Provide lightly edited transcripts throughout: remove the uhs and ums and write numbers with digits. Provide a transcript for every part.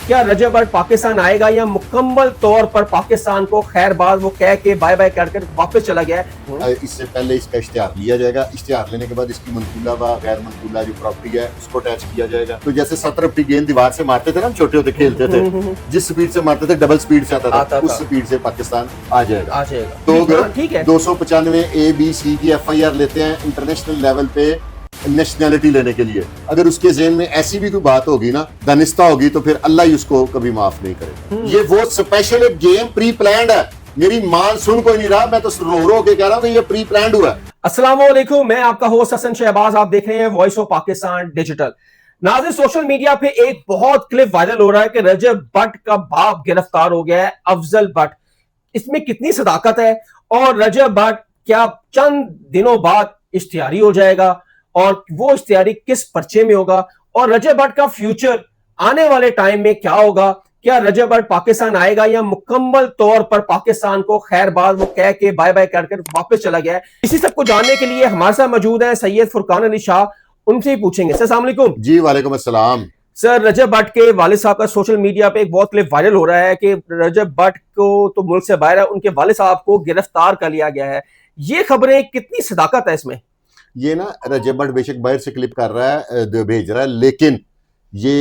क्या रजब भट्ट पाकिस्तान आएगा या मुकम्मल तौर पर पाकिस्तान को खैरबाद वो कह के बाय बाय कर वापस चला गया है? इससे पहले इसका इश्तिहार लिया जाएगा। इश्तिहार लेने के बाद इसकी मनकूला व गैर मनकूला जो प्रॉपर्टी है उसको अटैच किया जाएगा। तो जैसे 17 फीट गेंद दीवार से मारते थे ना, हम छोटे होते खेलते थे, जिस स्पीड से मारते थे डबल स्पीड से आता था, उस स्पीड से पाकिस्तान आ जाएगा। तो अगर ठीक है 295 ABC की FIR लेते हैं इंटरनेशनल लेवल पे नेशनैलिटी लेने के लिए, अगर उसके ज़हन में ऐसी भी कोई बात होगी ना, दानिस्ता होगी, तो फिर अल्लाह ही उसको कभी माफ नहीं करेगा। ये वो स्पेशल एक गेम प्री प्लान्ड है। मेरी मान सुन कोई नहीं रहा, मैं तो रो के कह रहा हूँ कि ये प्री प्लान्ड हुआ है। अस्सलाम वालेकुम, मैं आपका होस्ट हसन शहबाज, आप देख रहे हैं वॉइस ऑफ पाकिस्तान डिजिटल। नाज़रीन, सोशल मीडिया पे एक बहुत क्लिप वायरल हो रहा है कि रजब भट्ट का बाप गिरफ्तार हो गया है, अफजल भट्ट। इसमें कितनी सदाकत है और रजब भट्ट क्या चंद दिनों बाद इश्तिहारी हो जाएगा और वो इश्तिहारी किस पर्चे में होगा और रजब भट्ट का फ्यूचर आने वाले टाइम में क्या होगा? क्या रजब भट्ट पाकिस्तान आएगा या मुकम्मल तौर पर पाकिस्तान को खैरबाद वो कह के बाय बाय कर वापस चला गया है? इसी सब को जानने के लिए हमारे साथ मौजूद है सैयद फुरकान अली शाह, उनसे ही पूछेंगे। सर अस्सलाम वालेकुम। जी वालेकुम अस्सलाम। सर, रजब भट्ट के वालिद साहब का सोशल मीडिया पे एक बहुत क्लिप वायरल हो रहा है कि रजब भट्ट को तो मुल्क से बाहर है, उनके वालिद साहब को गिरफ्तार कर लिया गया है। ये खबरें कितनी सदाकत है इसमें? ये ना रजब भट्ट बेशक बाहर से क्लिप कर रहा है, भेज रहा है, लेकिन ये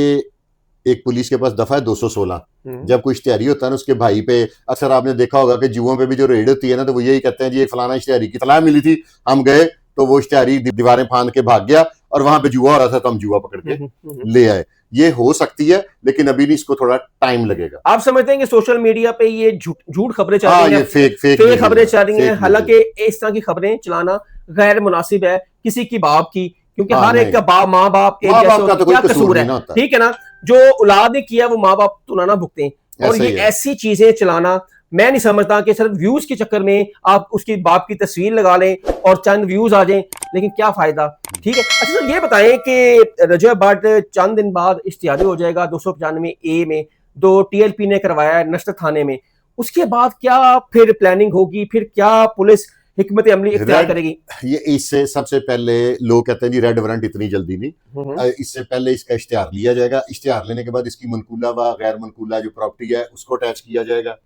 एक पुलिस के पास दफा है 216। जब कोई इश्तिहारी होता है ना, उसके भाई पे अक्सर आपने देखा होगा कि जुओं पे भी जो रेड होती है ना, तो वो यही कहते हैं जी एक फलाना इश्तिहारी की इत्तला मिली थी, हम गए तो वो इश्तिहारी दीवारें फांद के भाग गया और वहां पे जुआ हो रहा था तो हम जुआ पकड़ के ले आए। ये हो सकती है, लेकिन अभी नहीं, इसको थोड़ा टाइम लगेगा। आप समझते हैं कि सोशल मीडिया पे ये झूठ खबरें चल रही हैं, फेक खबरें चल रही हैं, हालांकि इस तरह की खबरें चलाना गैर मुनासिब है किसी की बाप की, क्योंकि हर एक का बाप माँ बाप एक जैसा, तो क्या कसूर है? ठीक है ना, जो औलाद ने किया वो माँ बाप तो ना भुगते हैं। और ये ऐसी चीजें चलाना, मैं नहीं समझता कि सिर्फ व्यूज के चक्कर में आप उसकी बाप की तस्वीर लगा लें और चंद व्यूज आ जाएं, लेकिन क्या फायदा? ठीक है। अच्छा, तो ये बताएं कि रजब भट्ट चंद दिन बाद इश्तिहारी हो जाएगा 295A में, जो TLP ने करवाया है नशर थाने में, उसके बाद क्या फिर प्लानिंग होगी? फिर क्या पुलिस हिकमत अमली इख्तियार करेगी? ये इससे सबसे पहले लोग कहते हैं जी रेड वारंट इतनी जल्दी नहीं, इससे पहले इसका इश्तिहार लिया जाएगा। इश्तिहार लेने के बाद इसकी मनकूला व गैर मनकूला जो प्रॉपर्टी है उसको अटैच किया जाएगा।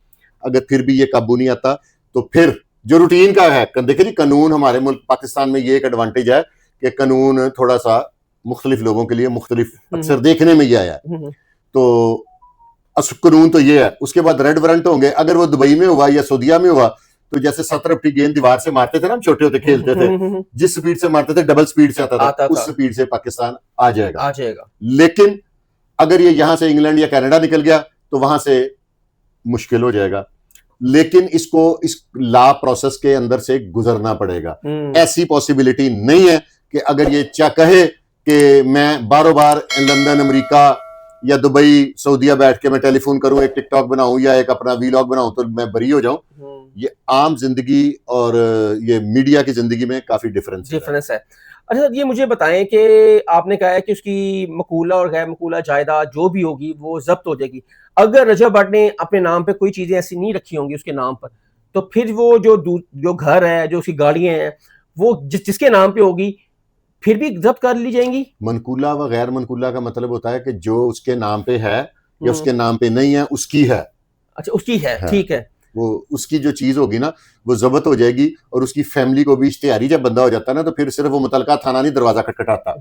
अगर फिर भी ये काबू नहीं आता तो फिर जो रूटीन का है, देखिए जी, कानून हमारे मुल्क पाकिस्तान में ये एक एडवांटेज है कि कानून थोड़ा सा मुख्तलिफ लोगों के लिए मुख्तलिफ अक्सर देखने में ये आया है। तो कानून तो ये है, उसके बाद रेड वारंट होंगे। अगर वो दुबई में हुआ या सऊदीया में हुआ, तो जैसे 17 फीट गेंद दीवार से मारते थे ना, हम छोटे होते खेलते थे, जिस स्पीड से मारते थे डबल स्पीड से आता था, उस स्पीड से पाकिस्तान आ जाएगा। लेकिन अगर ये यहां से इंग्लैंड या कनाडा निकल गया तो वहां से मुश्किल हो जाएगा। लेकिन इसको इस लॉ प्रोसेस के अंदर से गुजरना पड़ेगा। ऐसी पॉसिबिलिटी नहीं है कि अगर ये कहे कि मैं बारों बार लंदन, अमेरिका या दुबई, सऊदीया बैठ के मैं टेलीफोन करूं, एक टिकटॉक बनाऊं या एक अपना वीलॉग बनाऊं तो मैं बरी हो जाऊं। ये आम जिंदगी और ये मीडिया की जिंदगी में काफी डिफरेंस है। अच्छा, ये मुझे बताएं कि आपने कहा है कि उसकी मकूला और गैर मकूला जायदाद जो भी होगी वो जब्त हो जाएगी। अगर रजब भट्ट ने अपने नाम पे कोई चीजें ऐसी नहीं रखी होंगी उसके नाम पर, तो फिर वो जो घर है, जो उसकी गाड़ियां हैं, वो जिसके नाम पे होगी फिर भी जब्त कर ली जाएंगी। मनकूला व गैर मनकूला का मतलब होता है कि जो उसके नाम पे है या उसके नाम पे नहीं है, उसकी है। अच्छा, उसकी है, ठीक है। वो उसकी जो चीज होगी ना वो जब्त हो जाएगी और उसकी फैमिली को भी इश्तिहारी जब बंदा हो जाता है ना, तो फिर सिर्फ वो मुतलका थाना नहीं दरवाजा खटखटाता,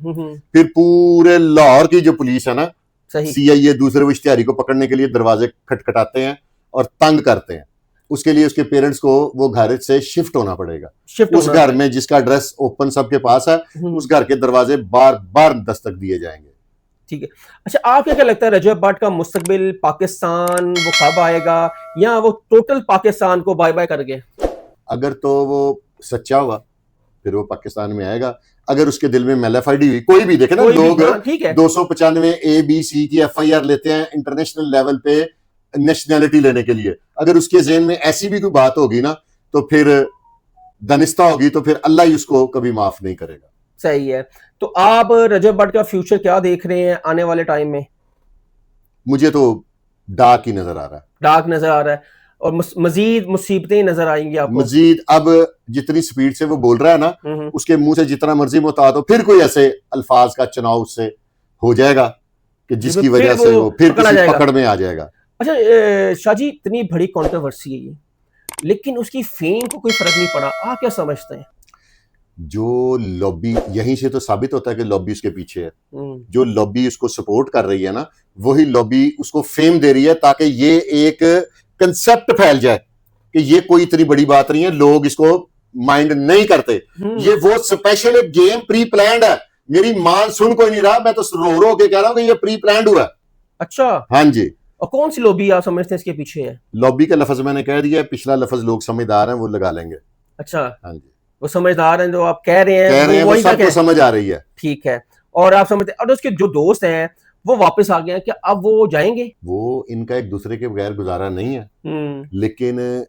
फिर पूरे लाहौर की जो पुलिस है ना, CIA, दूसरे वो इश्तिहारी को पकड़ने के लिए दरवाजे खटखटाते हैं और तंग करते हैं। उसके लिए उसके पेरेंट्स को वो घर से शिफ्ट होना पड़ेगा। उस घर में जिसका एड्रेस ओपन सबके पास है, उस घर के दरवाजे बार बार दस्तक दिए जाएंगे। ठीक है। अच्छा, आपको क्या लगता है रजब भट्ट का मुस्तकबिल पाकिस्तान वो कब आएगा, या वो टोटल पाकिस्तान को बाय बाय कर गए? अगर तो वो सच्चा हुआ फिर वो पाकिस्तान में आएगा। अगर उसके दिल में मैलाफाइडी हुई, कोई भी देखे ना, लोग 295 ABC की FIR लेते हैं इंटरनेशनल लेवल पे नेशनैलिटी लेने के लिए, अगर उसके ज़हन में ऐसी भी कोई बात होगी ना, तो फिर दानिस्ता होगी, तो फिर अल्लाह ही उसको कभी माफ नहीं करेगा। सही है। तो आप रजब भट्ट का फ्यूचर क्या देख रहे हैं आने वाले टाइम में? मुझे तो डार्क ही नजर आ रहा है। डार्क नजर आ रहा है और मजीद मुसीबतें नजर आएंगी आपको। मजीद अब जितनी स्पीड से वो बोल रहा है ना, उसके मुंह से जितना मर्जी मुता, तो फिर कोई ऐसे अल्फाज का चुनाव उससे हो जाएगा कि जिसकी फिर वजह से वो फिर पकड़ा किसी जाएगा। पकड़ में आ जाएगा। अच्छा शाहजी, इतनी बड़ी कंट्रोवर्सी है ये, लेकिन उसकी फेम को कोई फर्क नहीं पड़ा, आप क्या समझते हैं? जो लॉबी, यहीं से तो साबित होता है कि लॉबी उसके पीछे है। जो लॉबी उसको सपोर्ट कर रही है ना, वही लॉबी उसको फेम दे रही है ताकि ये एक कंसेप्ट फैल जाए कि ये कोई इतनी बड़ी बात नहीं है, लोग इसको माइंड नहीं करते। ये वो स्पेशल एक गेम प्री प्लान्ड है। मेरी मां सुन कोई नहीं रहा, मैं तो रो रो के कह रहा हूं कि ये प्री प्लान्ड हुआ है। अच्छा, हाँ जी। और कौन सी लॉबी आप समझते हैं इसके पीछे है? लॉबी का लफ्ज मैंने कह दिया, पिछला लफ्ज लोग समझदार हैं वो लगा लेंगे। अच्छा, हाँ जी, वो समझदार हैं जो आप कह रहे हैं, वो वही तक सबको है। समझ आ रही है। ठीक है। और आप समझते और उसके जो दोस्त हैं वो वापस आ गए हैं, क्या अब वो जाएंगे? वो इनका एक दूसरे के बगैर गुजारा नहीं है, लेकिन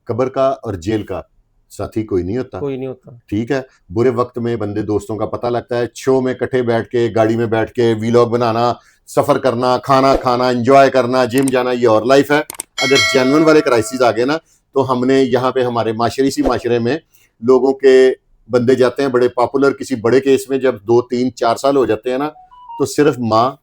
कब्र का और जेल का साथी कोई नहीं होता। कोई नहीं होता। ठीक है, बुरे वक्त में बंदे दोस्तों का पता लगता है, शो में इकट्ठे बैठ के, गाड़ी में बैठ के वीलॉग बनाना, सफर करना, खाना खाना, एंजॉय करना, जिम जाना, ये और लाइफ है। अगर जेन्युइन वाले क्राइसिस आ गए ना, तो हमने यहाँ पे हमारे माशरे में लोगों के बंदे जाते हैं बड़े पॉपुलर, किसी बड़े केस में जब 2 3 4 साल हो जाते हैं ना, तो सिर्फ माँ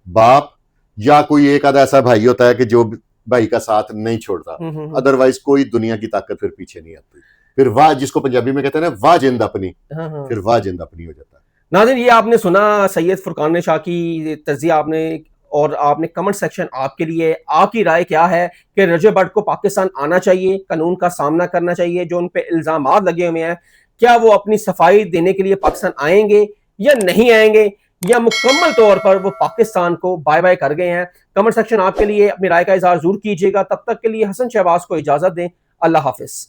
बाप या कोई एक आधा ऐसा भाई होता है कि जो भाई का साथ नहीं छोड़ता, अदरवाइज कोई दुनिया की ताकत फिर पीछे नहीं आती। फिर वाह, जिसको पंजाबी में कहते हैं ना, वाह जिंद अपनी, फिर वाह जिंद अपनी हो जाता है। नाज़रीन, ये आपने सुना सैयद फुरकान शाह की तज़किया आपने, और आपने कमेंट सेक्शन आपके लिए, आपकी राय क्या है कि रजब भट्ट को पाकिस्तान आना चाहिए, कानून का सामना करना चाहिए, जो उन पे इल्ज़ामात लगे हुए हैं, क्या वो अपनी सफाई देने के लिए पाकिस्तान आएंगे या नहीं आएंगे, या मुकम्मल तौर पर वो पाकिस्तान को बाय बाय कर गए हैं? कमेंट सेक्शन आपके लिए, अपनी राय का इज़हार जरूर कीजिएगा। तब तक के लिए हसन शहबाज को इजाज़त दें। अल्लाह हाफिज़।